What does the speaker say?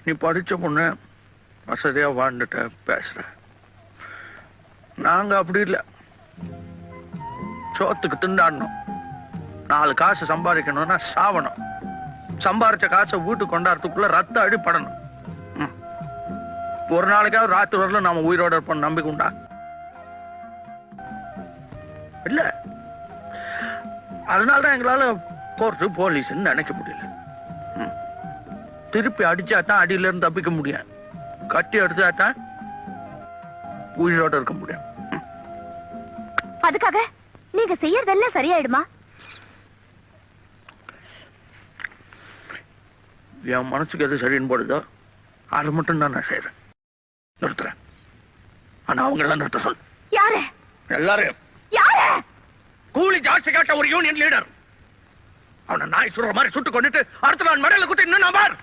நீ படிச்ச பொண்ணு வசதியா வாழ்ந்துட்ட பேசுற. நாங்க அப்படி இல்லை. சோத்துக்கு திண்டாடணும். 4 காசு சம்பாதிக்கணும்னா சாவணும். சம்பாரிச்ச காசை வீட்டுக்கு கொண்டாடுறதுக்குள்ள ரத்த அடிப்படணும். ஒரு நாளைக்காவது ராத்திரி வரல நாம உயிரோட இருப்போம் நம்பிக்கை உண்டா? இல்ல. அதனாலதான் எங்களால கோர்ட்டு போலீஸ்ன்னு நினைக்க முடியல. திருப்பி அடிச்சாதான் அடியில இருந்து தப்பிக்க முடியும். கட்டி அடிச்சாதான் உயிரோட இருக்க முடியும். அதுக்காக நீங்க செய்யறதெல்லாம் சரியாயிடுமா? என் மனசுக்கு எது சரின்னு போடுதோ அது மட்டும் தான் நான் செய்யறேன். நிறுத்துறேன். ஆனா அவங்க எல்லாம் நிறுத்த சொல். யாரு? எல்லாரும். யாரு? கூலி ஜாஸ்தி கேட்ட ஒரு யூனியன் லீடர். அவனை நாய் சுடுற மாதிரி சுட்டு கொண்டுட்டு அடுத்த நாள் மடையில குத்தி இன்னும் பார்.